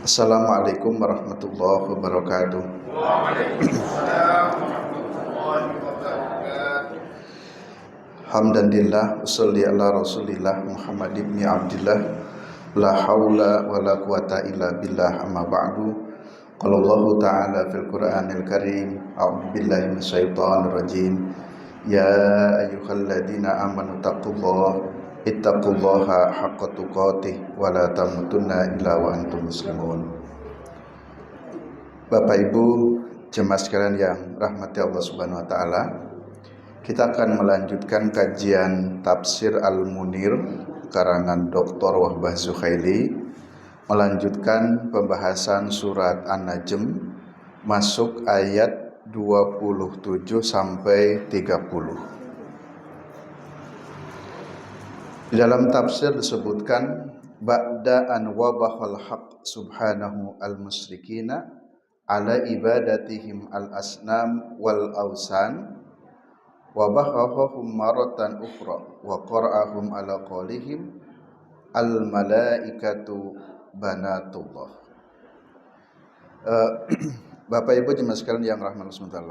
Assalamualaikum warahmatullahi wabarakatuh. Waalaikumsalam warahmatullahi wabarakatuh. Hamdalillah Wassalli ala rasulillah Muhammad ibn Abdillah. La hawla wa la quwata illa billah, amma ba'du. Qala Allah ta'ala fil Qur'anil Karim, a'udzu billahi minasyaitonir rajim. Ya ayyuhalladzina amanu ittaqullaha haqqa tuqatih wa la tamutunna illa wa antum muslimun. Bapak Ibu jemaah sekalian yang rahmati Allah Subhanahu wa taala, kita akan melanjutkan kajian Tafsir Al-Munir karangan Dr. Wahbah Zuhaili, melanjutkan pembahasan surat An-Najm masuk ayat 27 sampai 30. Di dalam tafsir disebutkan ba'da an wabahal haq subhanahu al-musyrikina ala ibadatihim al-asnam wal awsan wa bahahum maratan ukhra wa qara'ahum ala qawlihim al-malaikatu banatullah. Bapak Ibu jemaah sekalian yang rahmat Allah SWT,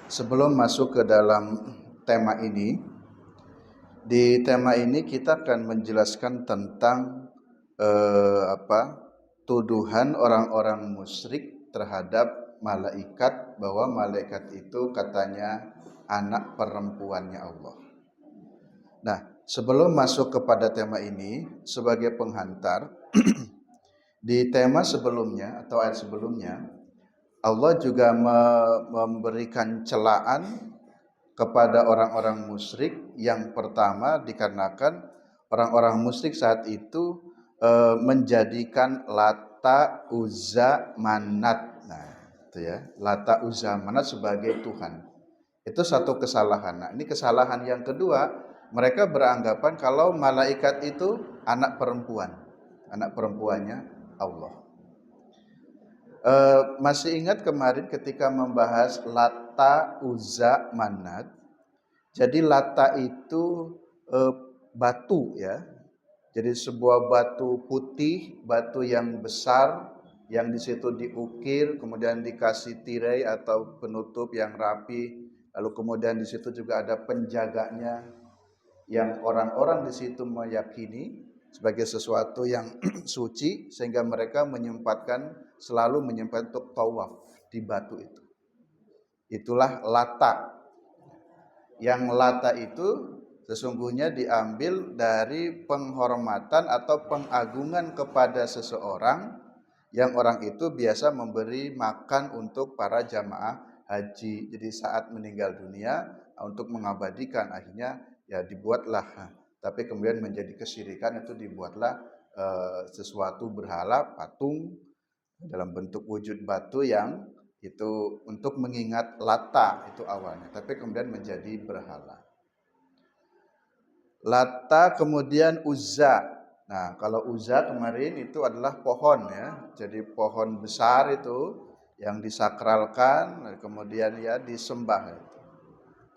sebelum masuk ke dalam tema ini, di tema ini kita akan menjelaskan tentang tuduhan orang-orang musyrik terhadap malaikat, bahwa malaikat itu katanya anak perempuannya Allah. Nah, sebelum masuk kepada tema ini, sebagai penghantar, di tema sebelumnya atau ayat sebelumnya, Allah juga memberikan celaan kepada orang-orang musyrik. Yang pertama, dikarenakan orang-orang musyrik saat itu menjadikan Lata, Uzza, Manat. Nah, itu ya, Lata, Uzza, Manat sebagai Tuhan. Itu satu kesalahan. Nah, ini kesalahan yang kedua, mereka beranggapan kalau malaikat itu anak perempuannya Allah. Masih ingat kemarin ketika membahas Lata, Uzza, Manat. Jadi Lata itu batu ya. Jadi sebuah batu putih, batu yang besar, yang di situ diukir, kemudian dikasih tirai atau penutup yang rapi, lalu kemudian di situ juga ada penjaganya, yang orang-orang di situ meyakini sebagai sesuatu yang suci, sehingga mereka selalu menyempatkan untuk tawaf di batu itu. Itulah Lata. Yang Lata itu sesungguhnya diambil dari penghormatan atau pengagungan kepada seseorang, yang orang itu biasa memberi makan untuk para jamaah haji. Jadi saat meninggal dunia, untuk mengabadikan, akhirnya ya dibuatlah, tapi kemudian menjadi kesyirikan, itu dibuatlah sesuatu berhala, patung dalam bentuk wujud batu, yang itu untuk mengingat Lata itu awalnya, tapi kemudian menjadi berhala. Lata, kemudian Uzza. Nah, kalau Uzza kemarin itu adalah pohon ya. Jadi pohon besar itu yang disakralkan, kemudian ya disembah.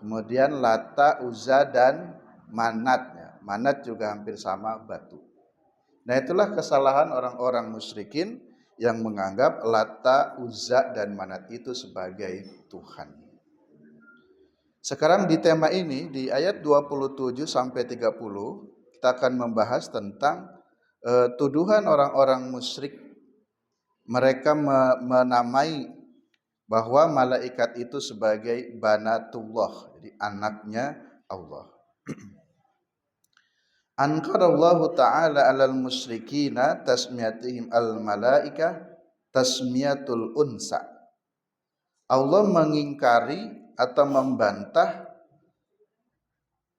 Kemudian Lata, Uzza, dan Manat ya. Manat juga hampir sama, batu. Nah, itulah kesalahan orang-orang musyrikin yang menganggap Lata, Uzza, dan Manat itu sebagai Tuhan. Sekarang di tema ini, di ayat 27 sampai 30, kita akan membahas tentang tuduhan orang-orang musyrik. Mereka menamai bahwa malaikat itu sebagai banatullah, jadi anaknya Allah. Ankarallahu ta'ala alal musyrikina tasmiyatihim al-malaikah tasmiyatul unsa. Allah mengingkari atau membantah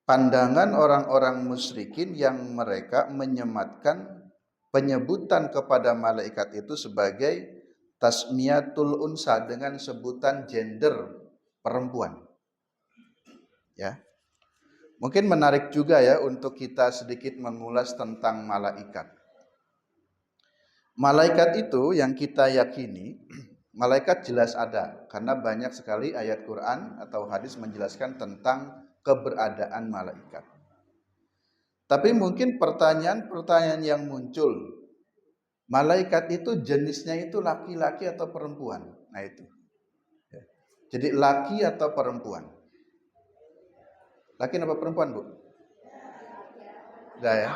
pandangan orang-orang musyrikin yang mereka menyematkan penyebutan kepada malaikat itu sebagai tasmiyatul unsa, dengan sebutan gender perempuan. Ya. Mungkin menarik juga ya untuk kita sedikit mengulas tentang malaikat. Malaikat itu yang kita yakini, malaikat jelas ada, karena banyak sekali ayat Quran atau hadis menjelaskan tentang keberadaan malaikat. Tapi mungkin pertanyaan yang muncul, Malaikat itu jenisnya itu laki-laki atau perempuan. Nah itu. Jadi laki atau perempuan. Laki apa perempuan, Bu? Udah ya.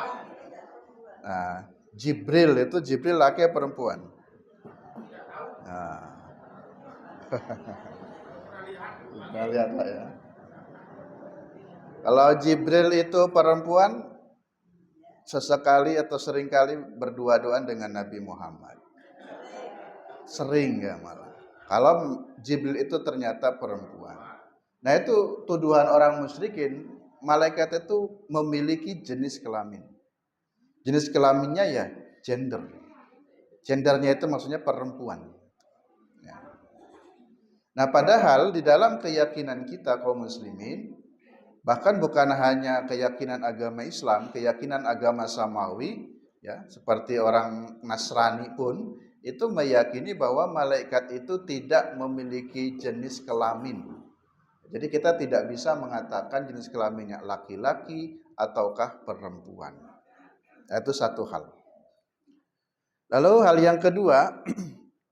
Nah, Jibril laki atau perempuan? Nah. Kita lihat lah ya. Kalau Jibril itu perempuan, sesekali atau seringkali berdua-duaan dengan Nabi Muhammad. Sering ya malah. Kalau Jibril itu ternyata perempuan. Nah itu tuduhan orang musyrikin, malaikat itu memiliki jenis kelamin. Jenis kelaminnya ya gender. Gendernya itu maksudnya perempuan. Ya. Nah padahal di dalam keyakinan kita kaum muslimin, bahkan bukan hanya keyakinan agama Islam, keyakinan agama Samawi, ya, seperti orang Nasrani pun itu meyakini bahwa malaikat itu tidak memiliki jenis kelamin. Jadi kita tidak bisa mengatakan jenis kelaminnya laki-laki ataukah perempuan. Itu satu hal. Lalu hal yang kedua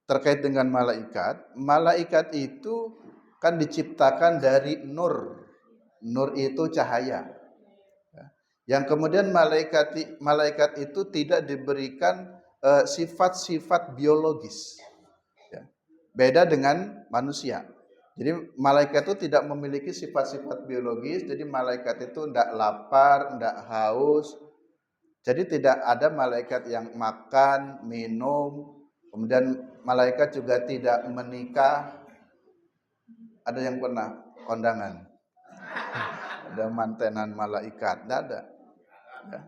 terkait dengan malaikat. Malaikat itu kan diciptakan dari nur. Nur itu cahaya. Yang kemudian malaikat itu tidak diberikan sifat-sifat biologis. Beda dengan manusia. Jadi malaikat itu tidak memiliki sifat-sifat biologis. Jadi malaikat itu tidak lapar, tidak haus. Jadi tidak ada malaikat yang makan, minum. Kemudian malaikat juga tidak menikah. Ada yang pernah kondangan? Ada mantenan malaikat? Tidak ada. Ya.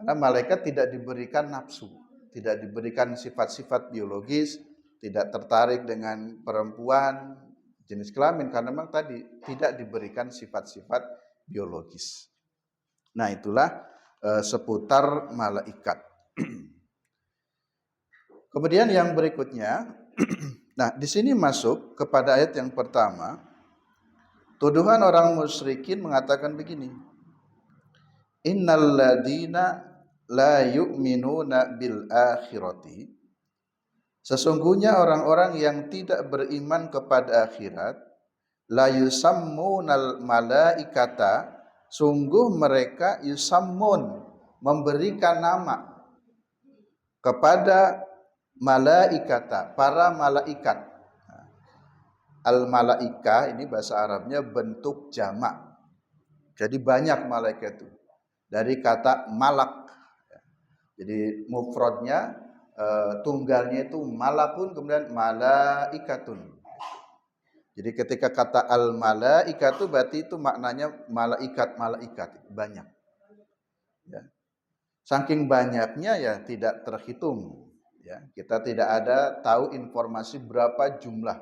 Karena malaikat tidak diberikan nafsu. Tidak diberikan sifat-sifat biologis. Tidak tertarik dengan perempuan jenis kelamin karena memang tadi tidak diberikan sifat-sifat biologis. Nah, itulah seputar malaikat. Kemudian yang berikutnya, nah di sini masuk kepada ayat yang pertama. Tuduhan orang musyrikin mengatakan begini. Innal ladina la yu'minuna bil akhirati. Sesungguhnya orang-orang yang tidak beriman kepada akhirat, la yusammunal malaikata, sungguh mereka yusammun, memberikan nama kepada malaikata, para malaikat. Al malaika ini bahasa Arabnya bentuk jamak. Jadi banyak malaikat itu. Dari kata malak. Jadi mufradnya tunggalnya itu malakun, kemudian malaikatun. Jadi ketika kata al malaikatu berarti itu maknanya malaikat banyak. Ya. Saking banyaknya ya tidak terhitung. Ya, kita tidak ada tahu informasi berapa jumlah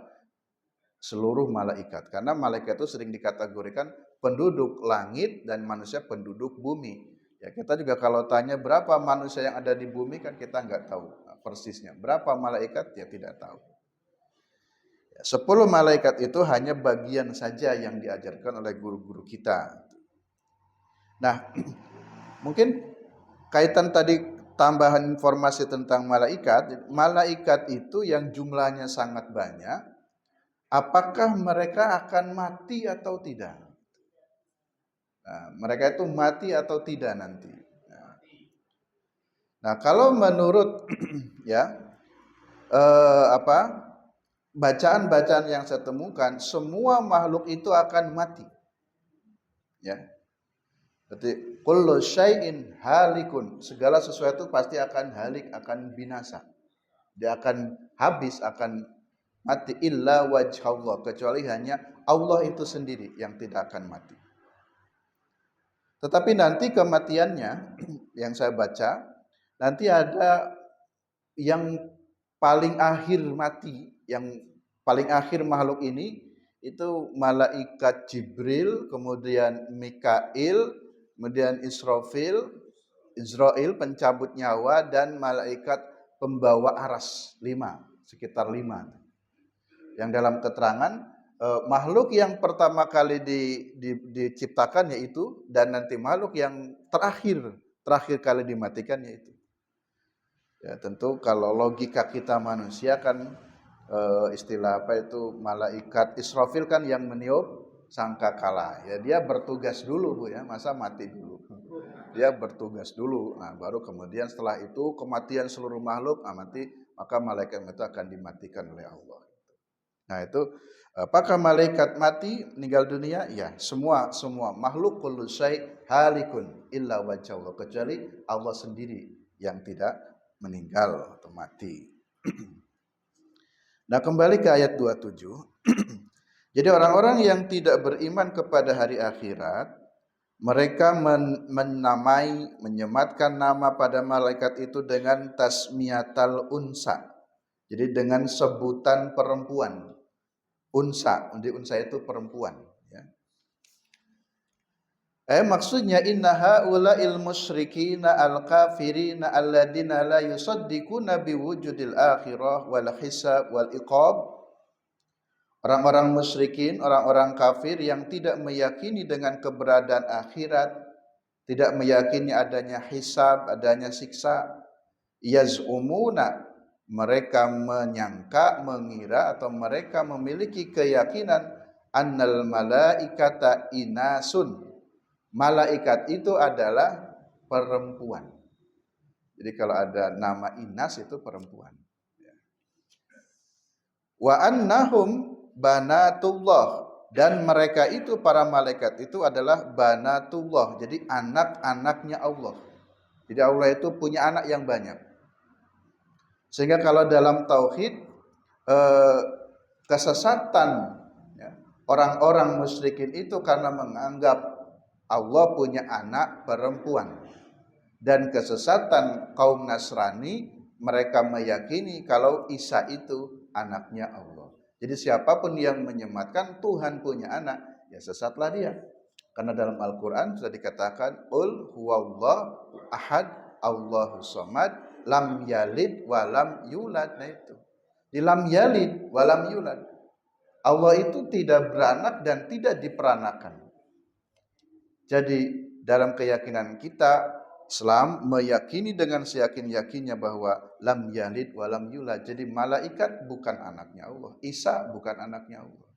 seluruh malaikat. Karena malaikat itu sering dikategorikan penduduk langit dan manusia penduduk bumi. Ya, kita juga kalau tanya berapa manusia yang ada di bumi kan kita nggak tahu persisnya. Berapa malaikat ya tidak tahu. 10 malaikat itu hanya bagian saja yang diajarkan oleh guru-guru kita. Nah, mungkin kaitan tadi tambahan informasi tentang malaikat. Malaikat itu yang jumlahnya sangat banyak. Apakah mereka akan mati atau tidak? Nah, mereka itu mati atau tidak nanti. Nah, kalau menurut ya bacaan-bacaan yang saya temukan, semua makhluk itu akan mati. Ya. Berarti kullu syai'in halikun, segala sesuatu pasti akan halik, akan binasa. Dia akan habis, akan mati illa wajhallah, kecuali hanya Allah itu sendiri yang tidak akan mati. Tetapi nanti kematiannya yang saya baca, nanti ada yang paling akhir mati, yang paling akhir makhluk ini itu malaikat Jibril, kemudian Mikail, kemudian Israfil pencabut nyawa, dan malaikat pembawa aras, sekitar 5. Yang dalam keterangan makhluk yang pertama kali diciptakan yaitu, dan nanti makhluk yang terakhir kali dimatikan yaitu. Ya, tentu kalau logika kita manusia kan istilah apa itu malaikat Israfil kan yang meniup sangkakala. Ya dia bertugas dulu Bu ya, masa mati dulu. Dia bertugas dulu. Nah, baru kemudian setelah itu kematian seluruh makhluk mati, maka malaikat itu akan dimatikan oleh Allah. Nah, itu apakah malaikat mati meninggal dunia? Ya, semua makhluk kullu syai' halikun illa wajha Allah, kecuali Allah sendiri yang tidak meninggal atau mati. Nah, kembali ke ayat 27. Jadi orang-orang yang tidak beriman kepada hari akhirat, mereka menyematkan nama pada malaikat itu dengan tasmiyatal unsa. Jadi dengan sebutan perempuan. Unsa, jadi unsa itu perempuan. Ya. Maksudnya inna haula'il musyrikina al-kafirina alladina la yusaddiquna biwujudil akhirah wal hisab wal iqab. Orang-orang musyrikin, orang-orang kafir yang tidak meyakini dengan keberadaan akhirat, tidak meyakini adanya hisab, adanya siksa, yaz'umuna, mereka menyangka, mengira atau mereka memiliki keyakinan annal malaikata inasun. Malaikat itu adalah perempuan. Jadi kalau ada nama Inas itu perempuan. Wa annahum banatullah, dan mereka itu para malaikat itu adalah banatullah. Jadi anak-anaknya Allah. Jadi Allah itu punya anak yang banyak. Sehingga kalau dalam tauhid kesesatan ya, orang-orang musyrikin itu karena menganggap Allah punya anak perempuan. Dan kesesatan kaum Nasrani, mereka meyakini kalau Isa itu anaknya Allah. Jadi siapapun yang menyematkan Tuhan punya anak, ya sesatlah dia. Karena dalam Al-Quran sudah dikatakan, Qul huwallahu ahad, Allahu somad, lam yalid walam yulad. Nah itu. Di lam yalid walam yulad. Allah itu tidak beranak dan tidak diperanakan. Jadi dalam keyakinan kita Islam meyakini dengan seyakin-yakinnya bahwa lam yalid wa lam yulad. Jadi malaikat bukan anaknya Allah, Isa bukan anaknya Allah.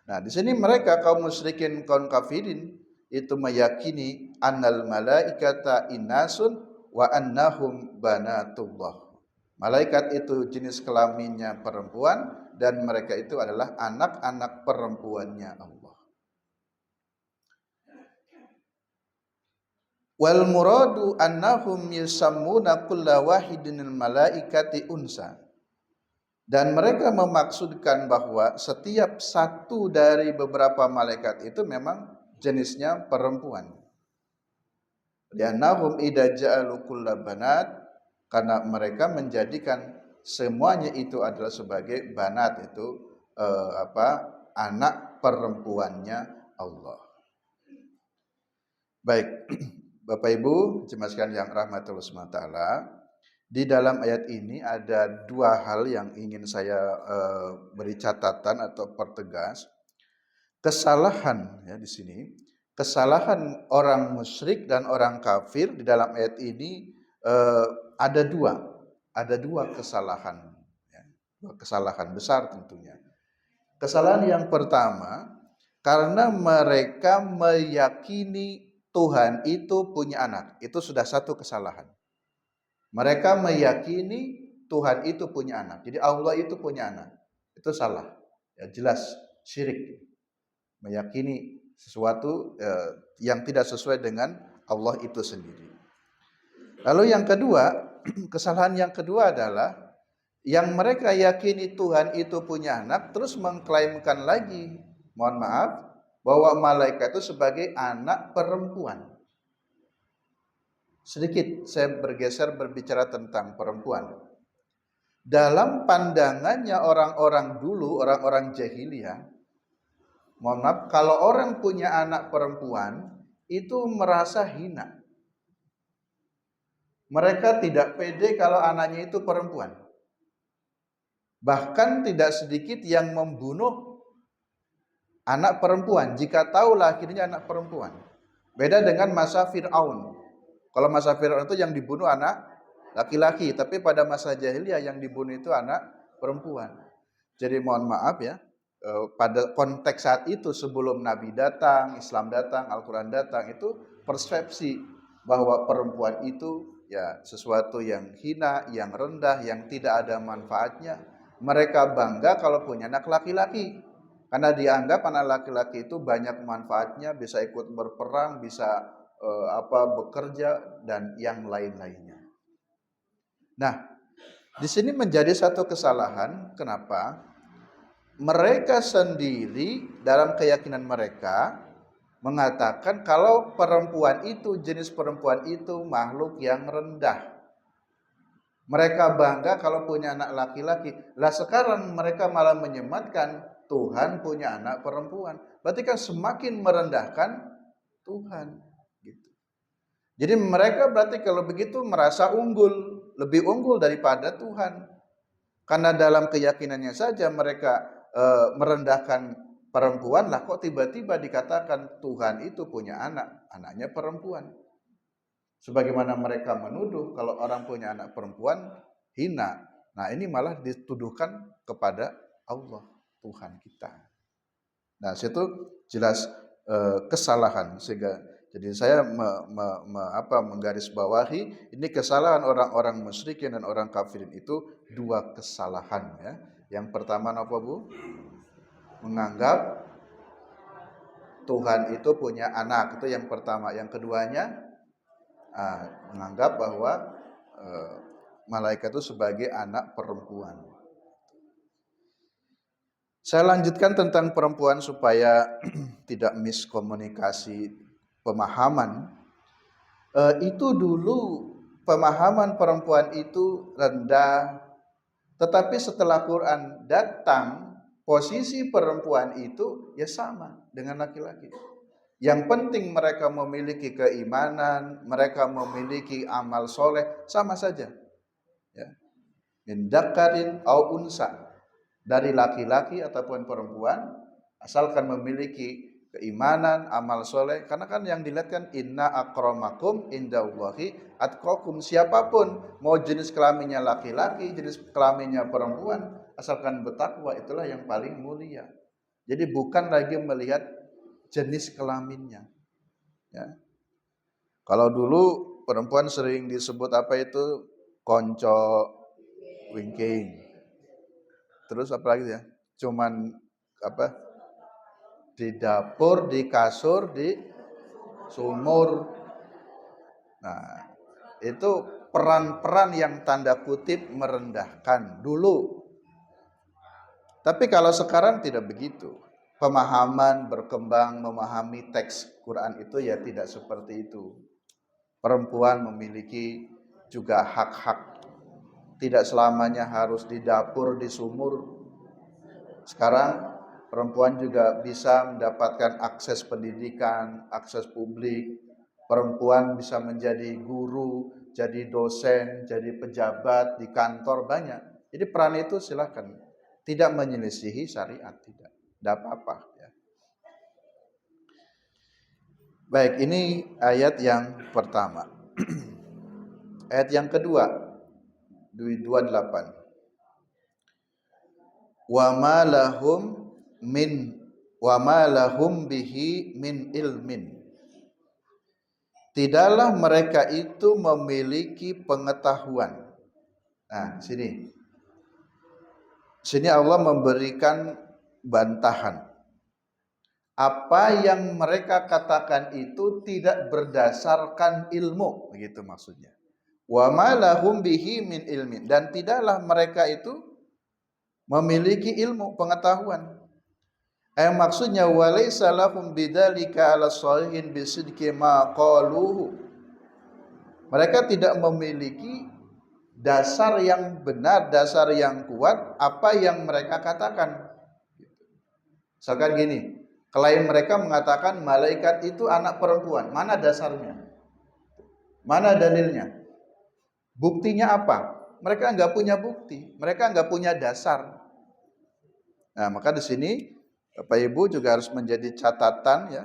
Nah, di sini mereka kaum musyrikin, kaum kafirin itu meyakini annal malaikata inasun wa annahum banatullah. Malaikat itu jenis kelaminnya perempuan dan mereka itu adalah anak-anak perempuannya Allah. Wal muradu annahum yusammuna kulla wahidinil malaikati unsa. Dan mereka memaksudkan bahwa setiap satu dari beberapa malaikat itu memang jenisnya perempuan. Li'annahum idza ja'alu kulla banat, karena mereka menjadikan semuanya itu adalah sebagai banat, itu anak perempuannya Allah. Baik. Bapak Ibu jemaat sekalian yang rahmatullah SWT, di dalam ayat ini ada dua hal yang ingin saya beri catatan atau pertegas. Kesalahan ya di sini, kesalahan orang musyrik dan orang kafir di dalam ayat ini ada dua kesalahan, ya, dua kesalahan besar tentunya. Kesalahan yang pertama, karena mereka meyakini Tuhan itu punya anak. Itu sudah satu kesalahan. Mereka meyakini Tuhan itu punya anak. Jadi Allah itu punya anak. Itu salah. Ya, jelas syirik. Meyakini sesuatu yang tidak sesuai dengan Allah itu sendiri. Lalu yang kedua, kesalahan yang kedua adalah yang mereka yakini Tuhan itu punya anak terus mengklaimkan lagi, mohon maaf, bahwa malaikat itu sebagai anak perempuan. Sedikit saya berbicara tentang perempuan. Dalam pandangannya orang-orang dulu, orang-orang jahiliyah, mohon maaf, kalau orang punya anak perempuan itu merasa hina. Mereka tidak pede kalau anaknya itu perempuan. Bahkan tidak sedikit yang membunuh anak perempuan jika tahu lahirnya anak perempuan. Beda dengan masa Fir'aun. Kalau masa Fir'aun itu yang dibunuh anak laki-laki, tapi pada masa jahiliyah yang dibunuh itu anak perempuan. Jadi mohon maaf ya, pada konteks saat itu sebelum Nabi datang, Islam datang, Al-Quran datang, itu persepsi bahwa perempuan itu ya sesuatu yang hina, yang rendah, yang tidak ada manfaatnya. Mereka bangga kalau punya anak laki-laki, karena dianggap anak laki-laki itu banyak manfaatnya, bisa ikut berperang, bisa bekerja dan yang lain-lainnya. Nah, di sini menjadi satu kesalahan. Kenapa? Mereka sendiri dalam keyakinan mereka mengatakan kalau perempuan itu, jenis perempuan itu makhluk yang rendah. Mereka bangga kalau punya anak laki-laki. Lah sekarang mereka malah menyematkan Tuhan punya anak perempuan. Berarti kan semakin merendahkan Tuhan. Gitu. Jadi mereka berarti kalau begitu merasa unggul, lebih unggul daripada Tuhan. Karena dalam keyakinannya saja mereka merendahkan perempuan, lah kok tiba-tiba dikatakan Tuhan itu punya anak, anaknya perempuan. Sebagaimana mereka menuduh kalau orang punya anak perempuan hina. Nah ini malah dituduhkan kepada Allah, Tuhan kita. Nah situ jelas kesalahan. Sehingga jadi saya menggarisbawahi ini kesalahan orang-orang musyrikin dan orang kafirin itu dua kesalahan ya. Yang pertama apa Bu? Menganggap Tuhan itu punya anak, itu yang pertama. Yang keduanya menganggap bahwa malaikat itu sebagai anak perempuan. Saya lanjutkan tentang perempuan supaya tidak miskomunikasi pemahaman. Itu dulu pemahaman perempuan itu rendah, tetapi setelah Quran datang, posisi perempuan itu ya sama dengan laki-laki. Yang penting mereka memiliki keimanan, mereka memiliki amal soleh, sama saja. Ya. Min dzakarin au unsa, dari laki-laki ataupun perempuan, asalkan memiliki keimanan, amal soleh. Karena kan yang dilihat kan inna akramakum indallahi atqakum. Siapapun, mau jenis kelaminnya laki-laki, jenis kelaminnya perempuan, asalkan bertakwa, itulah yang paling mulia. Jadi bukan lagi melihat jenis kelaminnya. Ya. Kalau dulu perempuan sering disebut apa itu konco, wingking. Terus apa lagi ya? Cuman apa? Di dapur, di kasur, di sumur. Nah, itu peran-peran yang tanda kutip merendahkan dulu. Tapi kalau sekarang tidak begitu. Pemahaman berkembang, memahami teks Quran itu ya tidak seperti itu. Perempuan memiliki juga hak-hak. Tidak selamanya harus di dapur, di sumur. Sekarang perempuan juga bisa mendapatkan akses pendidikan, akses publik. Perempuan bisa menjadi guru, jadi dosen, jadi pejabat di kantor, banyak. Jadi peran itu silakan. Tidak menyelisihi syariat, tidak apa-apa ya. Baik, ini ayat yang pertama. Ayat yang kedua, 28. Wa ma lahum bihi min ilmin. Tidaklah mereka itu memiliki pengetahuan. Nah, sini Allah memberikan bantahan. Apa yang mereka katakan itu tidak berdasarkan ilmu, begitu maksudnya. Wa ma lahum bihi min ilmin, dan tidaklah mereka itu memiliki ilmu, pengetahuan. Maksudnya walaysa lahum bidzalika ala shalihin bisidqi ma qaluhu. Mereka tidak memiliki dasar yang benar, dasar yang kuat apa yang mereka katakan. Misalkan gini, klaim mereka mengatakan malaikat itu anak perempuan. Mana dasarnya? Mana dalilnya? Buktinya apa? Mereka enggak punya bukti, mereka enggak punya dasar. Nah, maka di sini Bapak Ibu juga harus menjadi catatan ya,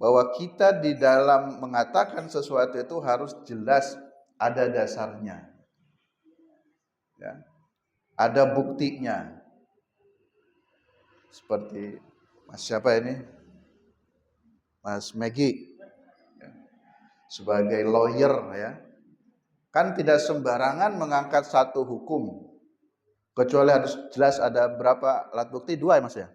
bahwa kita di dalam mengatakan sesuatu itu harus jelas ada dasarnya. ya. Ada buktinya. Seperti Mas siapa ini? Mas Megi ya. Sebagai lawyer ya. Kan tidak sembarangan mengangkat satu hukum. Kecuali harus jelas ada berapa alat bukti? 2 ya Mas ya?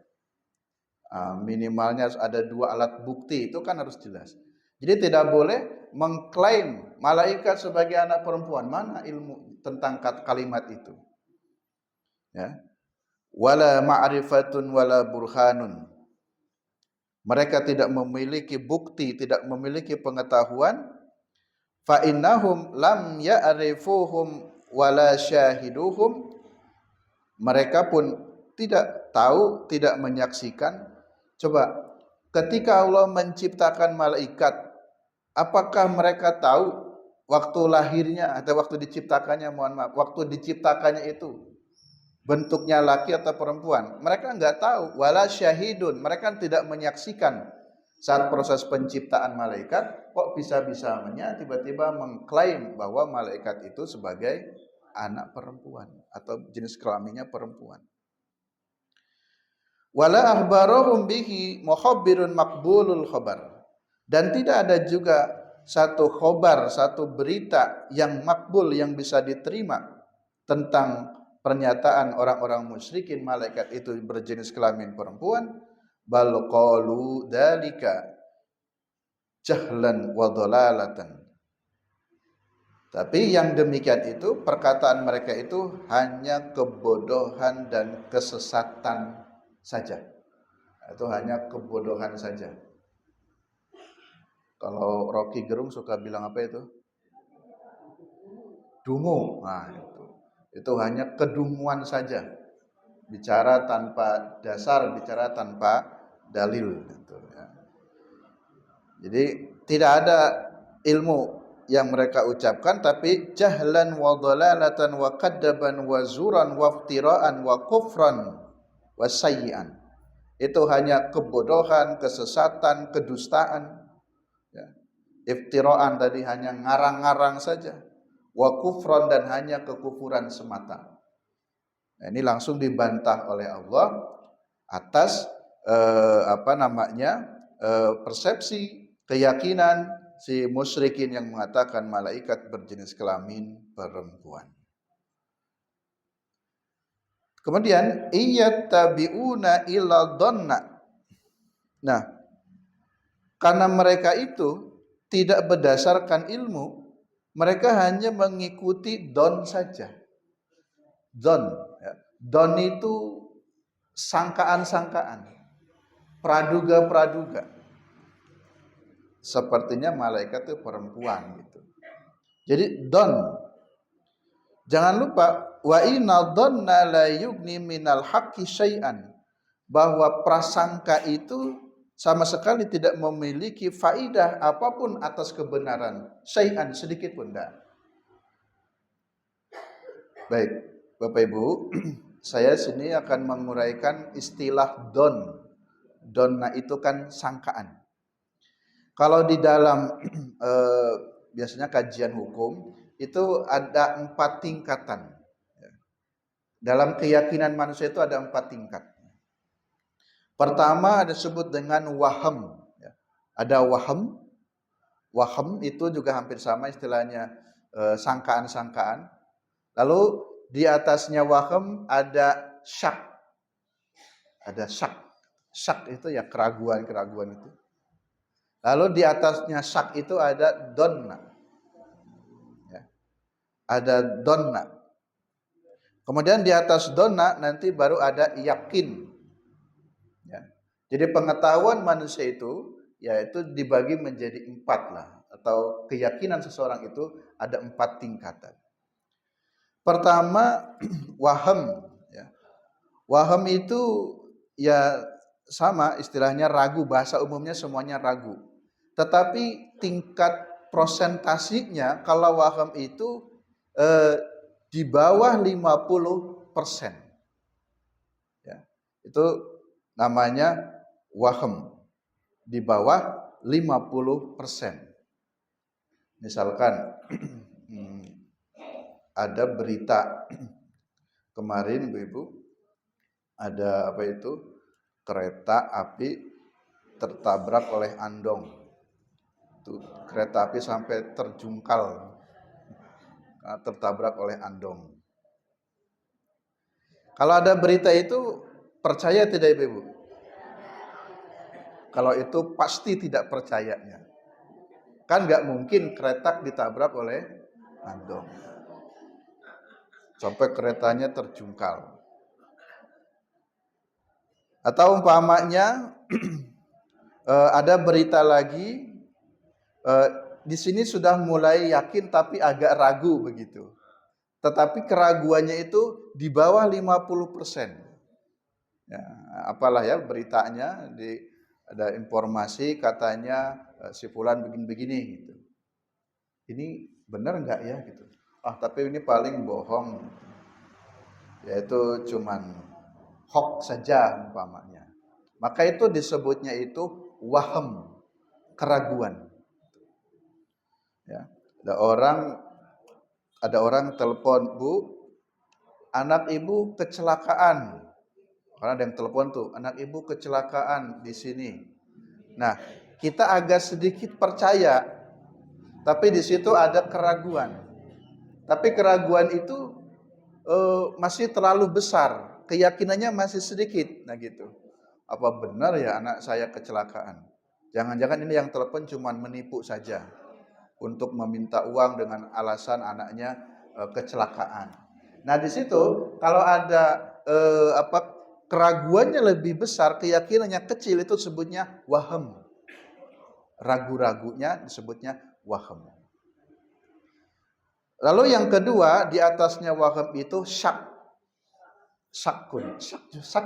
Minimalnya harus ada 2 alat bukti, itu kan harus jelas. Jadi tidak boleh mengklaim malaikat sebagai anak perempuan. Mana ilmu tentang kalimat itu? Ya. Wala ma'rifatun wala burhanun. Mereka tidak memiliki bukti, tidak memiliki pengetahuan. Fa innahum lam ya'rifuhum wala syahiduhum. Mereka pun tidak tahu, tidak menyaksikan. Coba, ketika Allah menciptakan malaikat, apakah mereka tahu waktu lahirnya atau waktu diciptakannya, mohon maaf, waktu diciptakannya itu bentuknya laki atau perempuan? Mereka enggak tahu. Wala syahidun, mereka tidak menyaksikan saat proses penciptaan malaikat. Kok bisa-bisanya tiba-tiba mengklaim bahwa malaikat itu sebagai anak perempuan atau jenis kelaminnya perempuan. Wala akhbarahum bihi mukhabbirun maqbulul khabar. Dan tidak ada juga satu khobar, satu berita yang makbul, yang bisa diterima tentang pernyataan orang-orang musyrikin malaikat itu berjenis kelamin perempuan. Bal qalu dzalika jahlan wa dhalalatan. Tapi yang demikian itu, perkataan mereka itu hanya kebodohan dan kesesatan saja. Itu hanya kebodohan saja. Kalau Rocky Gerung suka bilang apa itu? Dungu. Nah, itu hanya kedunguan saja. Bicara tanpa dasar, bicara tanpa dalil. Gitu, ya. Jadi tidak ada ilmu yang mereka ucapkan, tapi jahlan wa dhalalatan wa kaddaban wa zuran wa iftiraan wa kufran wa sayyi'an. Itu hanya kebodohan, kesesatan, kedustaan ya. Iftiraan tadi hanya ngarang-ngarang saja, wa kufran dan hanya kekufuran semata. Nah, ini langsung dibantah oleh Allah atas persepsi, keyakinan si musyrikin yang mengatakan malaikat berjenis kelamin perempuan. Kemudian iyattabi'una illa dhanna. Nah, karena mereka itu tidak berdasarkan ilmu, mereka hanya mengikuti don saja. Don, ya. Don itu sangkaan-sangkaan, praduga-praduga. Sepertinya malaikat itu perempuan gitu. Jadi don. Jangan lupa wa inna dhanna la yughni minal haqqi syai'an. Bahwa prasangka itu sama sekali tidak memiliki faidah apapun atas kebenaran. Syai'an, sedikit pun tidak. Baik, Bapak Ibu, saya sini akan menguraikan istilah don. Donna itu kan sangkaan. Kalau di dalam biasanya kajian hukum itu ada 4 tingkatan. Dalam keyakinan manusia itu ada 4 tingkat. Pertama disebut dengan waham. Ada waham. Waham itu juga hampir sama istilahnya, sangkaan-sangkaan. Lalu di atasnya waham ada syak. Ada syak. Syak itu ya keraguan-keraguan itu. Lalu di atasnya syak itu ada donna. Ya. Ada donna. Kemudian di atas donna nanti baru ada yakin. Ya. Jadi pengetahuan manusia itu yaitu dibagi menjadi 4 lah. Atau keyakinan seseorang itu ada 4 tingkatan. Pertama waham. Ya. Waham itu ya sama istilahnya ragu, bahasa umumnya semuanya ragu. Tetapi tingkat prosentasinya kalau waham itu di bawah 50%. Ya, itu namanya waham, di bawah 50%. Misalkan ada berita kemarin Ibu-ibu ada apa itu? Kereta api tertabrak oleh andong. Itu kereta api sampai terjungkal tertabrak oleh andong. Kalau ada berita itu percaya tidak Ibu? Kalau itu pasti tidak percayanya. Kan nggak mungkin kereta ditabrak oleh andong. Sampai keretanya terjungkal. Atau umpamanya ada berita lagi, di sini sudah mulai yakin tapi agak ragu begitu. Tetapi keraguannya itu di bawah 50%. Ya, apalah ya beritanya, ada informasi katanya si fulan begini-begini gitu. Ini benar nggak ya gitu. Tapi ini paling bohong. Yaitu cuman hoax saja umpamanya. Maka itu disebutnya itu waham, keraguan. Ya, ada orang telepon, "Bu, anak ibu kecelakaan." Karena ada yang telepon tuh, "Anak ibu kecelakaan di sini." Nah, kita agak sedikit percaya, tapi di situ ada keraguan. Tapi keraguan itu masih terlalu besar, keyakinannya masih sedikit. Nah gitu. Apa benar ya anak saya kecelakaan? Jangan-jangan ini yang telepon cuma menipu saja untuk meminta uang dengan alasan anaknya kecelakaan. Nah di situ kalau ada keraguannya lebih besar, keyakinannya kecil, itu sebutnya waham. Ragu-ragunya disebutnya waham. Lalu yang kedua, di atasnya waham itu syak. Syak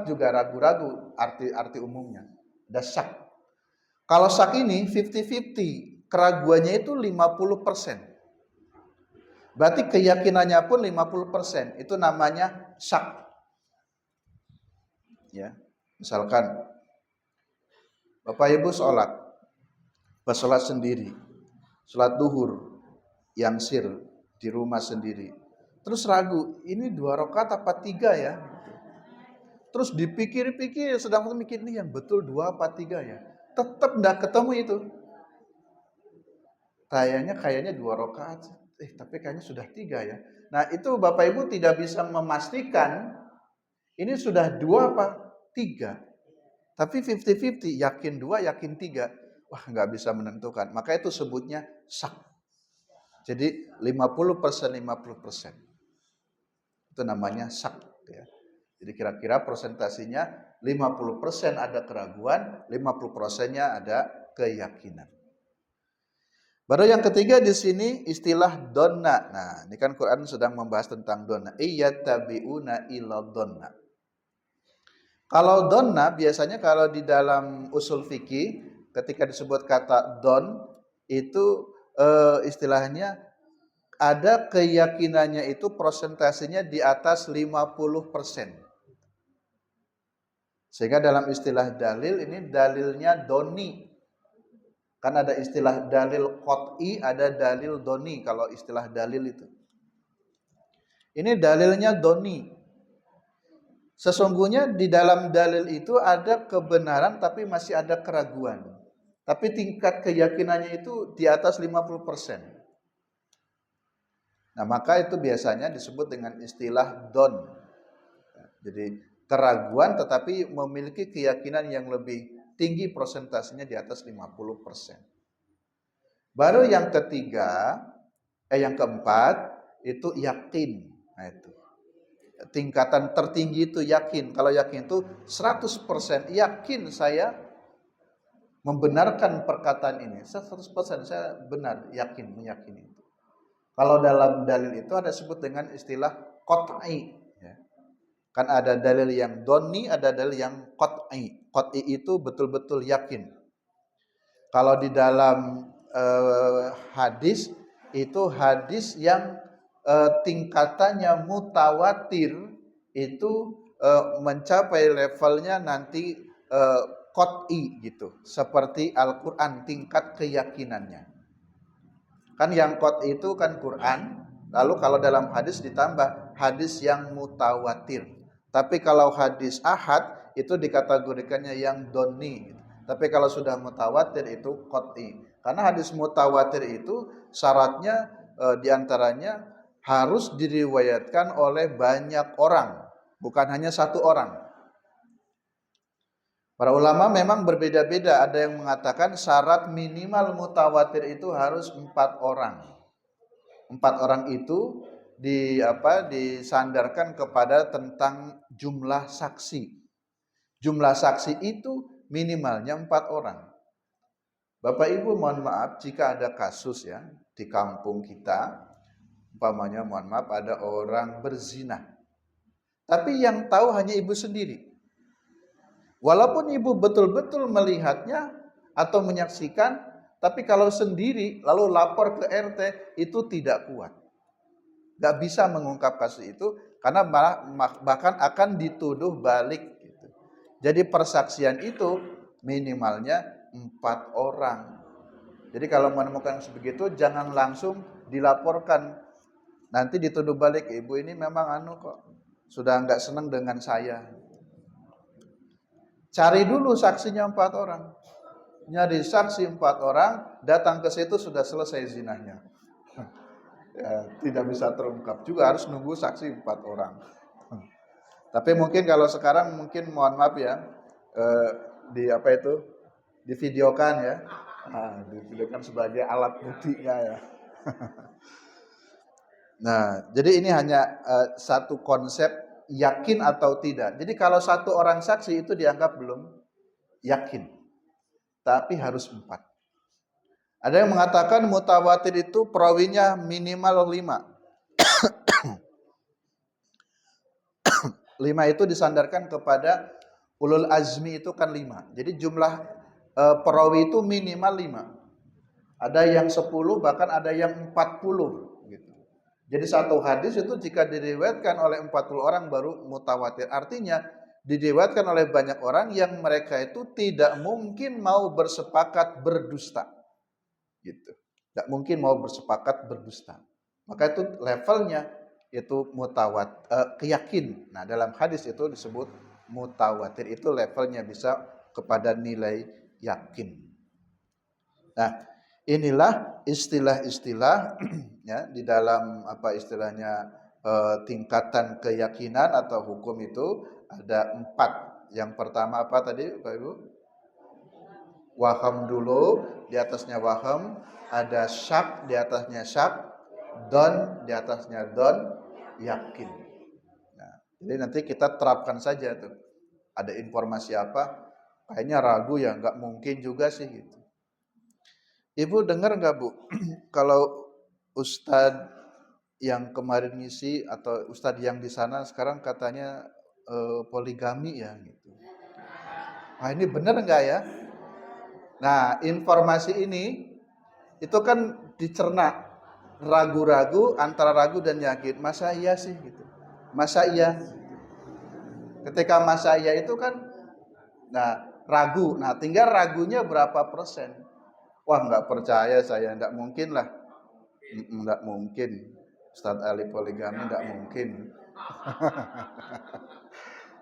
juga ragu-ragu arti umumnya. Ada syak. Kalau syak ini 50-50, keraguannya itu 50%. Berarti keyakinannya pun 50%. Itu namanya syak. Ya. Misalkan Bapak Ibu sholat, pas sholat sendiri, sholat duhur, yang sir di rumah sendiri. Terus ragu, ini 2 rakaat apa 3 ya? Terus dipikir-pikir, sedang mikir ini yang betul 2 apa 3 ya? Tetap enggak ketemu itu. Kayaknya 2 rakaat, tapi kayaknya sudah 3 ya. Nah itu Bapak Ibu tidak bisa memastikan ini sudah 2 apa 3. Tapi 50-50, yakin 2, yakin 3. Wah nggak bisa menentukan. Maka itu sebutnya syak. Jadi 50%, 50%. Itu namanya syak. Ya. Jadi kira-kira persentasinya 50% ada keraguan, 50%-nya ada keyakinan. Baru yang ketiga di sini istilah donna. Nah, ini kan Quran sedang membahas tentang donna. Iyattabi'una illa donna. Kalau donna biasanya kalau di dalam usul fikih ketika disebut kata don itu istilahnya ada keyakinannya itu persentasenya di atas 50%. Sehingga dalam istilah dalil ini dalilnya doni. Kan ada istilah dalil qot'i, ada dalil doni kalau istilah dalil itu. Ini dalilnya doni. Sesungguhnya di dalam dalil itu ada kebenaran tapi masih ada keraguan. Tapi tingkat keyakinannya itu di atas 50%. Nah, maka itu biasanya disebut dengan istilah don. Jadi keraguan tetapi memiliki keyakinan yang lebih tinggi persentasenya di atas 50%. Baru yang ketiga, yang keempat itu yakin. Nah itu. Tingkatan tertinggi itu yakin. Kalau yakin itu 100% yakin saya membenarkan perkataan ini. 100% saya benar, yakin, meyakini itu. Kalau dalam dalil itu ada disebut dengan istilah qot'i. Ya. Kan ada dalil yang doni, ada dalil yang qot'i. Qot'i itu betul-betul yakin. Kalau di dalam hadis, itu hadis yang tingkatannya mutawatir itu mencapai levelnya nanti qot'i gitu, seperti Al-Quran tingkat keyakinannya. Kan yang qot'i itu kan Quran, Lalu kalau dalam hadis ditambah hadis yang mutawatir. Tapi kalau hadis ahad itu dikategorikannya yang doni. Tapi kalau sudah mutawatir itu qat'i. Karena hadis mutawatir itu syaratnya diantaranya harus diriwayatkan oleh banyak orang, bukan hanya satu orang. Para ulama memang berbeda-beda. Ada yang mengatakan syarat minimal mutawatir itu harus 4 orang. 4 orang itu disandarkan kepada tentang jumlah saksi. Jumlah saksi itu minimalnya 4 orang. Bapak Ibu mohon maaf jika ada kasus ya di kampung kita, umpamanya mohon maaf ada orang berzina. Tapi yang tahu hanya ibu sendiri. Walaupun ibu betul-betul melihatnya atau menyaksikan, tapi kalau sendiri lalu lapor ke RT itu tidak kuat. Gak bisa mengungkap kasus itu karena bahkan akan dituduh balik. Gitu. Jadi persaksian itu minimalnya 4 orang. Jadi kalau menemukan sebegitu jangan langsung dilaporkan. Nanti dituduh balik, ibu ini memang kok sudah nggak senang dengan saya. Cari dulu saksinya 4 orang. Nyari saksi 4 orang, datang ke situ sudah selesai zinahnya. Ya, tidak bisa terungkap juga, harus nunggu saksi 4 orang. Tapi mungkin kalau sekarang mungkin mohon maaf ya, divideokan ya. Nah, divideokan sebagai alat buktinya ya. Nah, jadi ini hanya satu konsep yakin atau tidak. Jadi kalau 1 orang saksi itu dianggap belum yakin. Tapi harus 4. Ada yang mengatakan mutawatir itu perawinya minimal 5. 5 itu disandarkan kepada ulul azmi itu kan 5. Jadi jumlah perawi itu minimal 5. Ada yang 10 bahkan ada yang 40 gitu. Jadi satu hadis itu jika diriwayatkan oleh 40 orang baru mutawatir. Artinya diriwayatkan oleh banyak orang yang mereka itu tidak mungkin mau bersepakat berdusta. Gitu. Tidak mungkin mau bersepakat berdusta. Maka itu levelnya itu keyakin. Nah, dalam hadis itu disebut mutawatir. Itu levelnya bisa kepada nilai yakin. Nah, inilah istilah-istilah ya di dalam istilahnya tingkatan keyakinan atau hukum itu ada 4. Yang pertama apa tadi Bapak Ibu? Waham dulu, di atasnya waham, ada syak, di atasnya syak, don, di atasnya don, yakin. Nah, jadi nanti kita terapkan saja tuh. Ada informasi apa? Kayaknya ragu ya, nggak mungkin juga sih gitu. Ibu dengar nggak Bu, kalau Ustadz yang kemarin ngisi atau Ustadz yang di sana sekarang katanya poligami ya gitu. Nah ini benar nggak ya? Nah informasi ini itu kan dicerna ragu-ragu antara ragu dan yakin. Masa iya sih gitu? Masa iya? Ketika masa iya itu kan, nah ragu. Nah tinggal ragunya berapa persen? Wah nggak percaya saya, nggak mungkin lah. Nggak mungkin. Ustadz Ali poligami nggak mungkin.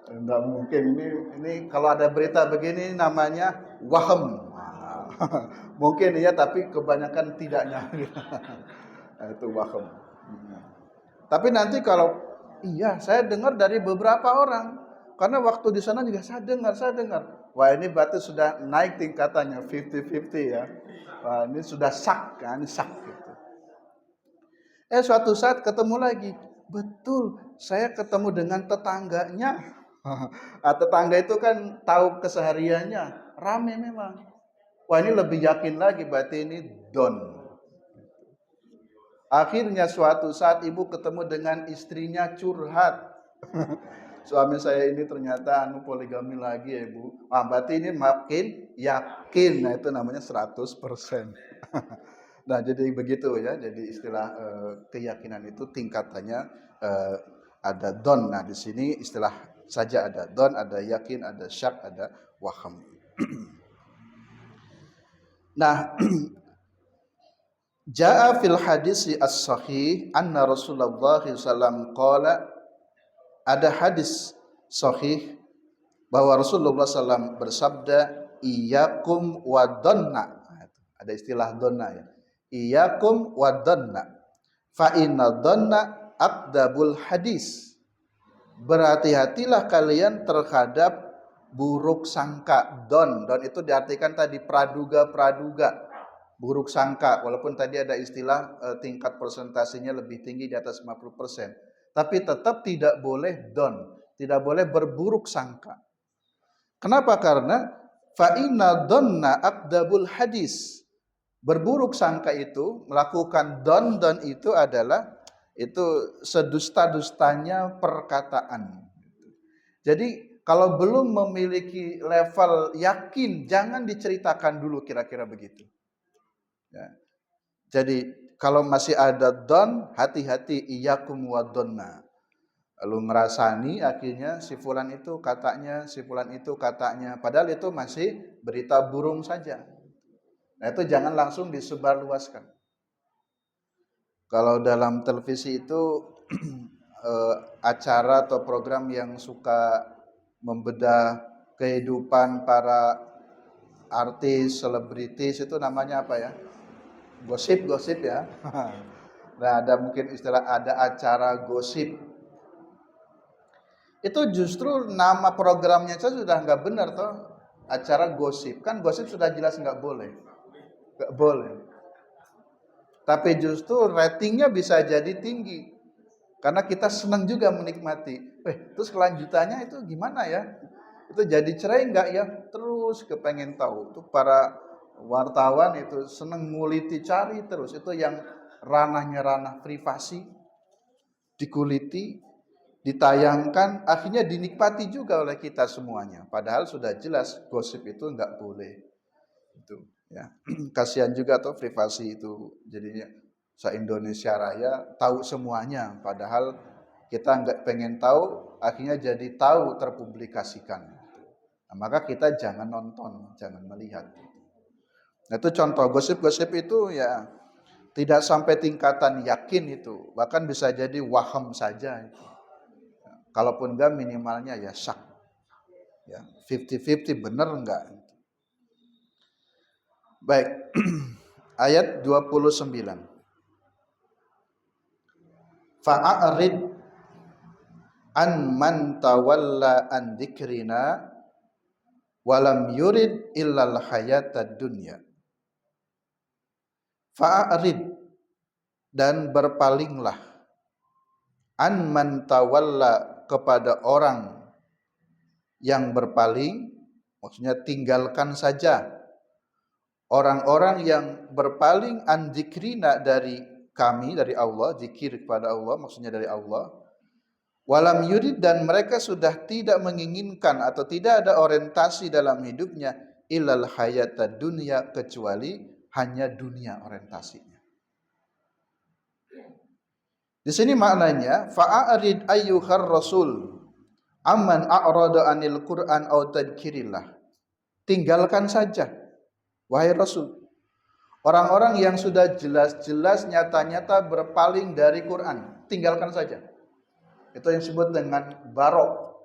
Nggak mungkin. Ini kalau ada berita begini namanya waham. Mungkin iya tapi kebanyakan tidaknya. Itu waham. Tapi nanti kalau iya saya dengar dari beberapa orang. Karena waktu di sana juga saya dengar. Wah ini berarti sudah naik tingkatannya 50-50 ya. Wah ini sudah sak kan, sak gitu. Suatu saat ketemu lagi. Betul, saya ketemu dengan tetangganya. Tetangga itu kan tahu kesehariannya, rame memang. Wah ini lebih yakin lagi, berarti ini don. Akhirnya suatu saat ibu ketemu dengan istrinya curhat. Suami saya ini ternyata poligami lagi ya ibu. Berarti ini makin yakin, nah itu namanya 100%. Nah jadi begitu ya, jadi istilah keyakinan itu tingkatannya ada don. Nah di sini istilah saja ada don, ada yakin, ada syak, ada waham. Nah Ja'a fil hadisi as-sahih anna Rasulullah SAW qala, ada hadis sahih bahwa Rasulullah SAW bersabda, iyyakum wadhanna. Ada istilah dhanna ya. Iyyakum wadhanna fa inna dhanna aqdabul hadis. Berhati-hatilah kalian terhadap buruk sangka. Don itu diartikan tadi praduga, buruk sangka, walaupun tadi ada istilah tingkat persentasenya lebih tinggi di atas 50%. Tapi tetap tidak boleh tidak boleh berburuk sangka. Kenapa? Karena fa inna dhanna aqdabul hadis. Berburuk sangka itu, melakukan don itu adalah itu sedusta-dustanya perkataan. Jadi kalau belum memiliki level yakin, jangan diceritakan dulu, kira-kira begitu. Ya. Jadi kalau masih ada don, hati-hati, iyyakum wadhanna. Lalu ngerasani akhirnya si fulan itu katanya, padahal itu masih berita burung saja. Nah itu jangan langsung disebarluaskan. Kalau dalam televisi itu acara atau program yang suka membedah kehidupan para artis, selebritis, itu namanya apa ya? Gosip ya. Nah ada mungkin istilah, ada acara gosip. Itu justru nama programnya saja sudah nggak benar toh. Acara gosip, kan gosip sudah jelas nggak boleh. Tapi justru ratingnya bisa jadi tinggi. Karena kita senang juga menikmati. Terus kelanjutannya itu gimana ya? Itu jadi cerai nggak ya? Terus kepengen tahu. Itu para wartawan itu senang nguliti, cari terus. Itu yang ranahnya ranah privasi, dikuliti, ditayangkan, akhirnya dinikmati juga oleh kita semuanya. Padahal sudah jelas gosip itu nggak boleh. Itu ya. Kasihan juga tuh privasi itu, jadinya se-Indonesia Raya tahu semuanya, padahal kita nggak pengen tahu, akhirnya jadi tahu, terpublikasikan. Nah, maka kita jangan nonton, jangan melihat. Nah, itu contoh gosip-gosip itu ya tidak sampai tingkatan yakin itu, bahkan bisa jadi waham saja itu. Kalaupun enggak, minimalnya ya syak. Ya, 50-50 benar enggak? Baik. Ayat 29. Fa'arid an man tawalla an dzikrina walam yurid illal hayatad dunya. Fa'arid, dan berpalinglah, an man tawalla, kepada orang yang berpaling, maksudnya tinggalkan saja orang-orang yang berpaling an dzikrina, dari kami, dari Allah, zikir kepada Allah, maksudnya dari Allah. Walam yurid, dan mereka sudah tidak menginginkan atau tidak ada orientasi dalam hidupnya illal hayatad dunya, kecuali hanya dunia orientasinya. Di sini maknanya fa'arid ayyuhar rasul amman a'rada anil Qur'an aw tadhkirillah. Tinggalkan saja, wahai Rasul, orang-orang yang sudah jelas-jelas nyata-nyata berpaling dari Quran. Tinggalkan saja. Itu yang disebut dengan barok.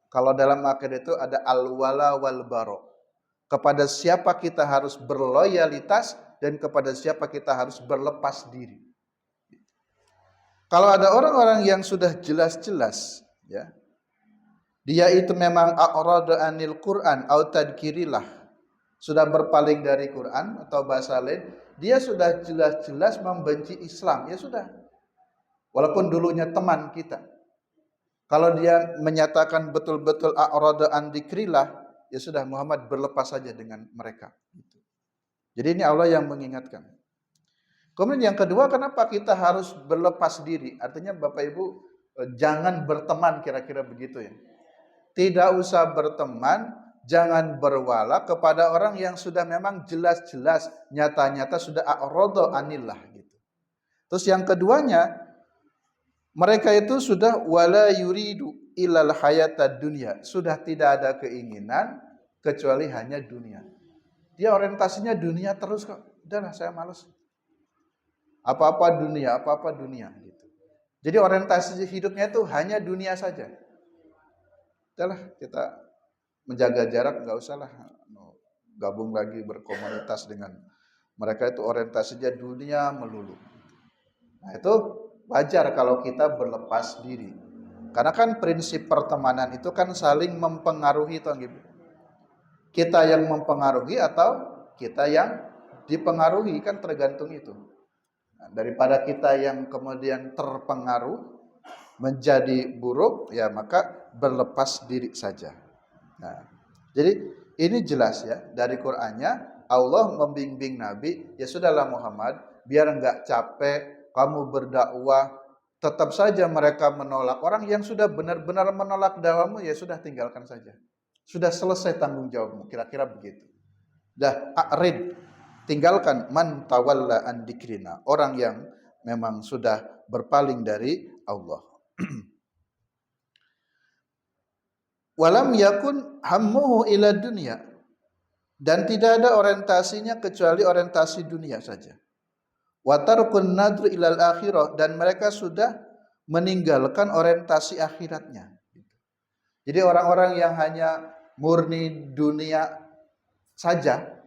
Kalau dalam akidah itu ada al-wala wal barok. Kepada siapa kita harus berloyalitas dan kepada siapa kita harus berlepas diri. Kalau ada orang-orang yang sudah jelas-jelas, ya, dia itu memang a'rada anil Quran au tadhkirillah, sudah berpaling dari Quran, atau bahasa lain, dia sudah jelas-jelas membenci Islam, ya sudah. Walaupun dulunya teman kita. Kalau dia menyatakan betul-betul a'rada an dzikrillah, ya sudah, Muhammad berlepas saja dengan mereka. Jadi ini Allah yang mengingatkan. Kemudian yang kedua, kenapa kita harus berlepas diri? Artinya Bapak Ibu, jangan berteman, kira-kira begitu ya. Tidak usah berteman, jangan berwala kepada orang yang sudah memang jelas-jelas nyata-nyata sudah a'rada anillah gitu. Terus yang keduanya, mereka itu sudah wala yuridu ilal hayatad dunya, sudah tidak ada keinginan kecuali hanya dunia. Dia orientasinya dunia terus kok. Udahlah, saya malas. apa-apa dunia gitu. Jadi orientasi hidupnya itu hanya dunia saja. Udahlah kita menjaga jarak, nggak usah lah gabung lagi berkomunitas dengan mereka, itu orientasinya dunia melulu. Nah itu wajar kalau kita berlepas diri. Karena kan prinsip pertemanan itu kan saling mempengaruhi toh gitu. Kita yang mempengaruhi atau kita yang dipengaruhi kan tergantung itu. Nah, daripada kita yang kemudian terpengaruh menjadi buruk, ya maka berlepas diri saja. Nah, jadi ini jelas ya dari Qur'annya, Allah membimbing Nabi, ya sudahlah Muhammad, biar enggak capek kamu berdakwah, tetap saja mereka menolak. Orang yang sudah benar-benar menolak dakwamu, ya sudah tinggalkan saja. Sudah selesai tanggung jawabmu, kira-kira begitu. Dah a'rid, tinggalkan man tawalla an dikrina, orang yang memang sudah berpaling dari Allah. Walam yakun hammuhu ila dunya, dan tidak ada orientasinya kecuali orientasi dunia saja. Wa tarkun nadr ilal akhirah, dan mereka sudah meninggalkan orientasi akhiratnya. Jadi orang-orang yang hanya murni dunia saja,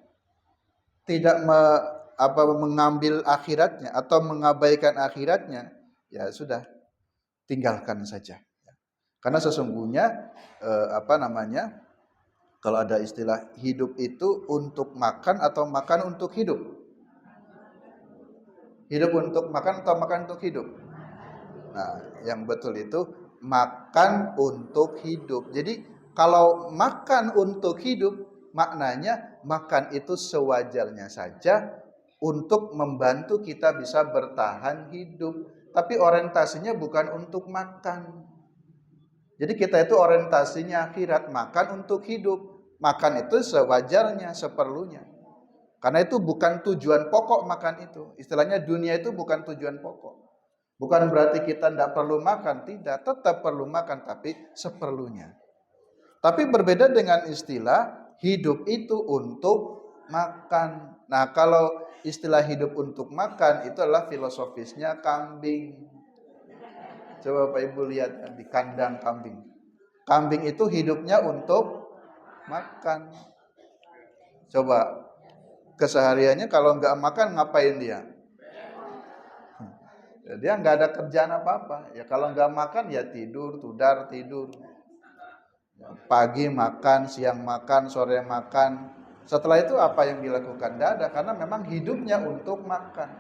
tidak mengambil akhiratnya atau mengabaikan akhiratnya, ya sudah tinggalkan saja. Karena sesungguhnya kalau ada istilah hidup itu untuk makan atau makan untuk hidup. Hidup untuk makan atau makan untuk hidup. Nah, yang betul itu makan untuk hidup. Jadi kalau makan untuk hidup, maknanya makan itu sewajarnya saja untuk membantu kita bisa bertahan hidup. Tapi orientasinya bukan untuk makan. Jadi kita itu orientasinya akhirat, makan untuk hidup. Makan itu sewajarnya, seperlunya. Karena itu bukan tujuan pokok makan itu. Istilahnya dunia itu bukan tujuan pokok. Bukan berarti kita tidak perlu makan, tidak. Tetap perlu makan, tapi seperlunya. Tapi berbeda dengan istilah hidup itu untuk makan. Nah, kalau istilah hidup untuk makan itu adalah filosofisnya kambing. Coba Bapak Ibu lihat di kandang kambing. Kambing itu hidupnya untuk makan. Coba kesehariannya kalau nggak makan ngapain dia? Dia nggak ada kerjaan apa-apa. Ya kalau nggak makan ya tidur, tudar tidur. Pagi makan, siang makan, sore makan. Setelah itu apa yang dilakukan? Tidak ada, karena memang hidupnya untuk makan.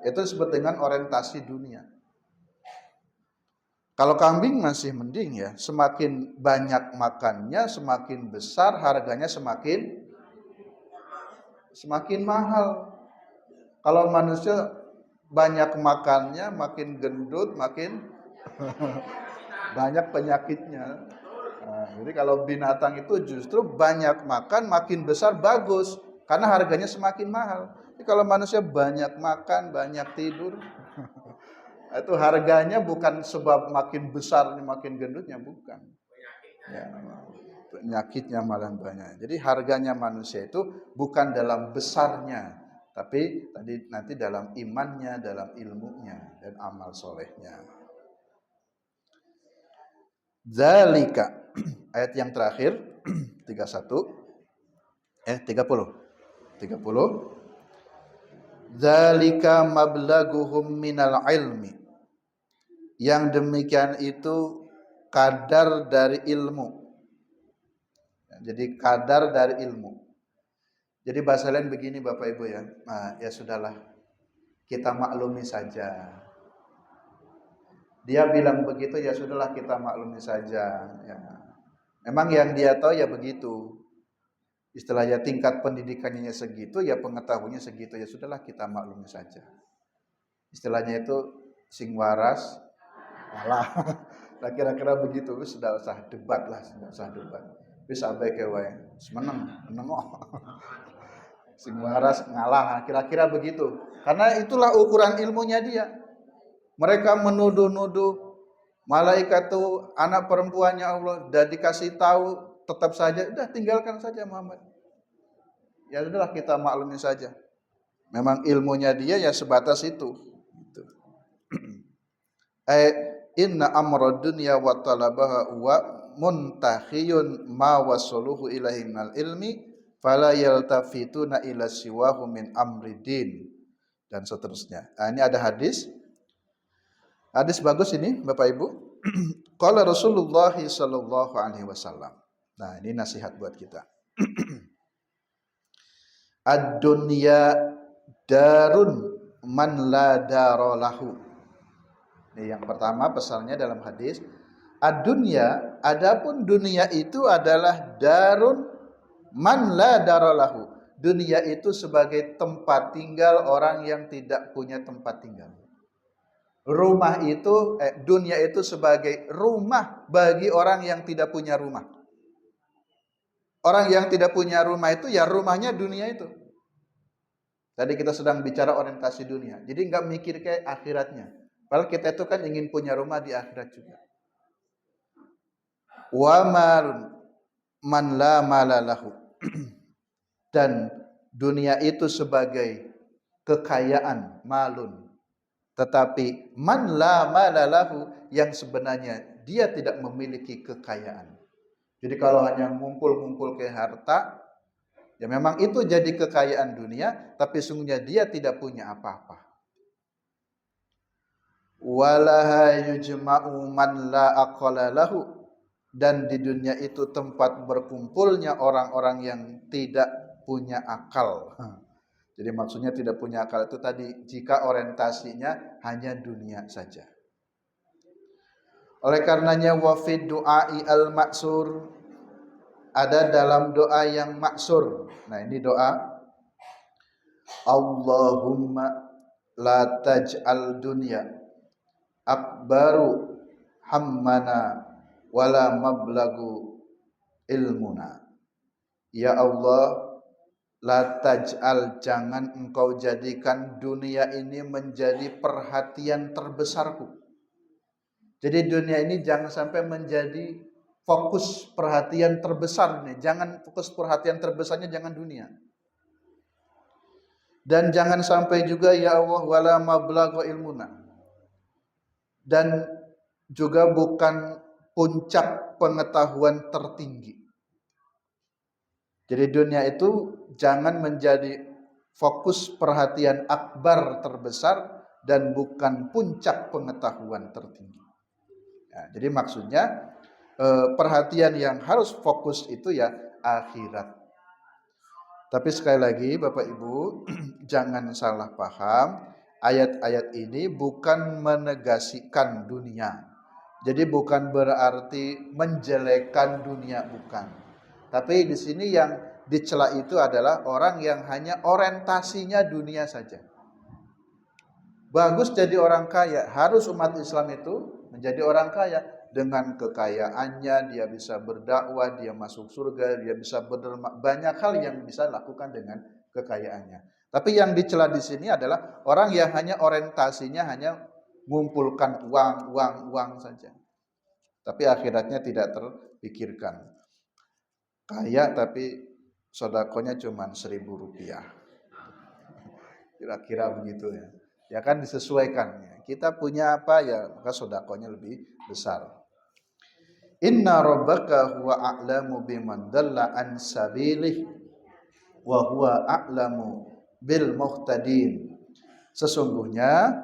Itu disebut dengan orientasi dunia. Kalau kambing masih mending ya, semakin banyak makannya, semakin besar harganya, semakin mahal. Kalau manusia banyak makannya, makin gendut, makin banyak penyakitnya. Nah, jadi kalau binatang itu justru banyak makan, makin besar bagus, karena harganya semakin mahal. Jadi kalau manusia banyak makan, banyak tidur, itu harganya bukan sebab makin besar makin gendutnya, bukan. Ya, penyakitnya malah banyak. Jadi harganya manusia itu bukan dalam besarnya, tapi tadi nanti dalam imannya, dalam ilmunya dan amal solehnya. Zalika, ayat yang terakhir 30. Zalika mablaguhum minal ilmi. Yang demikian itu kadar dari ilmu. Jadi kadar dari ilmu. Jadi bahasa lain begini Bapak Ibu ya. Nah, ya sudahlah. Kita maklumi saja. Dia bilang begitu, ya sudahlah kita maklumi saja. Ya. Memang yang dia tahu ya begitu. Istilahnya tingkat pendidikannya segitu, ya pengetahuannya segitu. Ya sudahlah kita maklumi saja. Istilahnya itu sing waras kalah. Nah, kira-kira begitu. Sudah usah debat lah, sudah usah debat. Bisa abai kewae. Meneng sing waras ngalah. Kira-kira begitu. Karena itulah ukuran ilmunya dia. Mereka menuduh-nuduh malaikat itu anak perempuannya Allah, dan dikasih tahu tetap saja, udah tinggalkan saja Muhammad. Ya sudahlah kita maklumi saja. Memang ilmunya dia ya sebatas itu. Gitu. Inna amra dunya wa talabaha wa muntahiyun ma wasaluhu ilahi minal ilmi fala yaltafituna ila siwahu min amridin, dan seterusnya. Ini ada hadis. Hadis bagus ini Bapak Ibu. Qala Rasulullah sallallahu alaihi wasallam. Nah, ini nasihat buat kita. Ad-dunya darun man la dara lahu. Ini yang pertama pesannya dalam hadis. Ad-dunya, adapun dunia itu adalah darun man la dara lahu. Dunia itu sebagai tempat tinggal orang yang tidak punya tempat tinggal. Rumah itu, dunia itu sebagai rumah bagi orang yang tidak punya rumah. Orang yang tidak punya rumah itu ya rumahnya dunia itu. Tadi kita sedang bicara orientasi dunia. Jadi nggak mikir kayak akhiratnya. Padahal kita itu kan ingin punya rumah di akhirat juga. Wa man la malalahu. Dan dunia itu sebagai kekayaan, malun. Tetapi man la malalahu, yang sebenarnya dia tidak memiliki kekayaan. Jadi kalau hanya ngumpul-ngumpul ke harta, ya memang itu jadi kekayaan dunia, tapi sungguhnya dia tidak punya apa-apa. Walaha yujma'u man la aqala lahu, dan di dunia itu tempat berkumpulnya orang-orang yang tidak punya akal. Jadi maksudnya tidak punya akal itu tadi jika orientasinya hanya dunia saja. Oleh karenanya wa fid du'ai al-maksur, ada dalam doa yang maksur. Nah, ini doa Allahumma la taj'al dunya akbaru hammana wala mablagu ilmuna. Ya Allah, la taj'al, jangan engkau jadikan dunia ini menjadi perhatian terbesarku. Jadi dunia ini jangan sampai menjadi fokus perhatian terbesar nih. Jangan fokus perhatian terbesarnya jangan dunia. Dan jangan sampai juga ya Allah wala mablagha ilmuna. Dan juga bukan puncak pengetahuan tertinggi. Jadi dunia itu jangan menjadi fokus perhatian akbar terbesar dan bukan puncak pengetahuan tertinggi. Ya, jadi maksudnya perhatian yang harus fokus itu ya akhirat. Tapi sekali lagi Bapak Ibu, jangan salah paham, ayat-ayat ini bukan menegasikan dunia. Jadi bukan berarti menjelekkan dunia, bukan. Tapi di sini yang dicela itu adalah orang yang hanya orientasinya dunia saja. Bagus jadi orang kaya, harus umat Islam itu menjadi orang kaya. Dengan kekayaannya dia bisa berdakwah, dia masuk surga, dia bisa banyak hal yang bisa lakukan dengan kekayaannya. Tapi yang dicela di sini adalah orang yang hanya orientasinya hanya mengumpulkan uang saja. Tapi akhiratnya tidak terpikirkan. Kaya tapi sodakonya cuma Rp1.000. Kira-kira begitu ya. Ya kan disesuaikan. Kita punya apa ya, maka sodakonya lebih besar. Inna rabbaka huwa a'lamu biman dalla an sabilih wa huwa a'lamu bil muhtadin. Sesungguhnya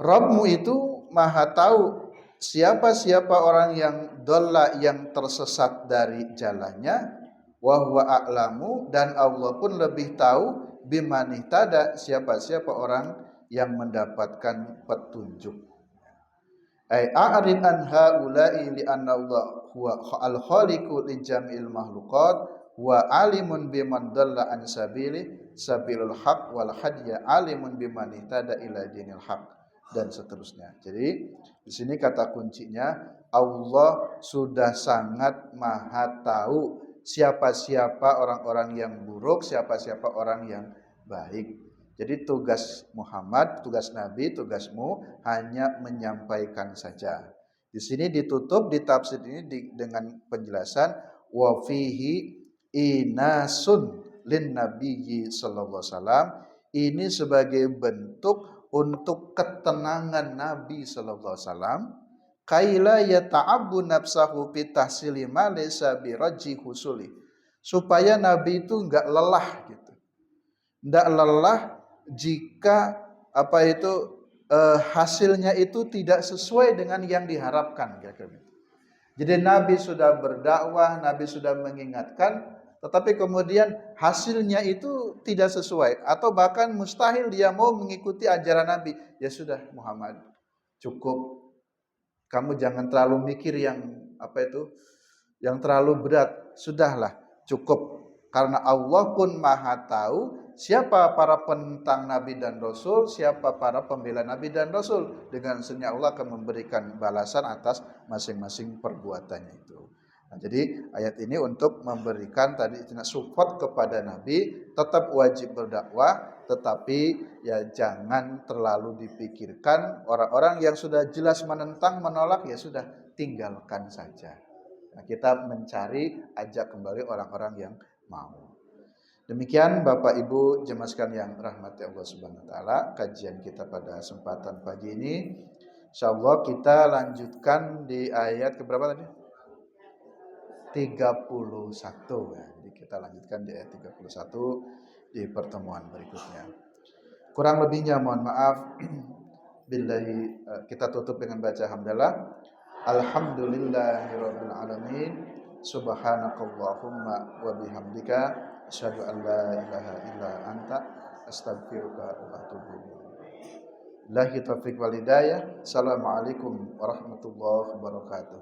Rabbmu itu maha tahu siapa-siapa orang yang dolla, yang tersesat dari jalannya, wa huwa a'lamu, dan Allah pun lebih tahu biman ihtada, siapa-siapa orang yang mendapatkan petunjuk. A'rid an haula'i li anna Allah huwa al-khaliqu li jam'il makhluqat wa alimun biman dalla an sabili sabilul haq wal hadiya alimun biman ihtada ila dinil haq, dan seterusnya. Jadi di sini kata kuncinya Allah sudah sangat maha tahu siapa-siapa orang-orang yang buruk, siapa-siapa orang yang baik. Jadi tugas Muhammad, tugas Nabi, tugasmu hanya menyampaikan saja. Di sini ditutup di tafsir ini dengan penjelasan wa fihi inasun lin nabiyyi sallallahu alaihi wasallam, ini sebagai bentuk untuk ketenangan Nabi sallallahu alaihi wasallam, kaila yata'abbu nafsahu fi tahsili ma laysa bi rajji husuli, supaya Nabi itu enggak lelah gitu. Enggak lelah jika hasilnya itu tidak sesuai dengan yang diharapkan, kira-kira. Jadi Nabi sudah berdakwah, Nabi sudah mengingatkan, tetapi kemudian hasilnya itu tidak sesuai atau bahkan mustahil dia mau mengikuti ajaran Nabi. Ya sudah Muhammad, cukup. Kamu jangan terlalu mikir yang terlalu berat. Sudahlah, cukup. Karena Allah pun Maha tahu siapa para penentang Nabi dan Rasul, siapa para pembela Nabi dan Rasul. Dengan sendirinya Allah akan memberikan balasan atas masing-masing perbuatannya itu. Nah, jadi ayat ini untuk memberikan tadi support kepada Nabi, tetap wajib berdakwah, tetapi ya jangan terlalu dipikirkan. Orang-orang yang sudah jelas menentang, menolak, ya sudah tinggalkan saja. Nah, kita mencari, ajak kembali orang-orang yang mau. Demikian Bapak Ibu jemaah sekalian yang rahmati Allah Subhanahu wa taala, kajian kita pada kesempatan pagi ini. Insyaallah kita lanjutkan di ayat keberapa tadi? 31 ya. Jadi kita lanjutkan di ayat 31 di pertemuan berikutnya. Kurang lebihnya mohon maaf. Billahi, kita tutup dengan baca hamdalah. Alhamdulillahirabbil alamin. Subhanakallahumma wa bihamdika asyhadu an la ilaha illa anta astaghfiruka wa atubu ilaik. Billahi taufiq wal hidayah. Assalamualaikum warahmatullahi wabarakatuh.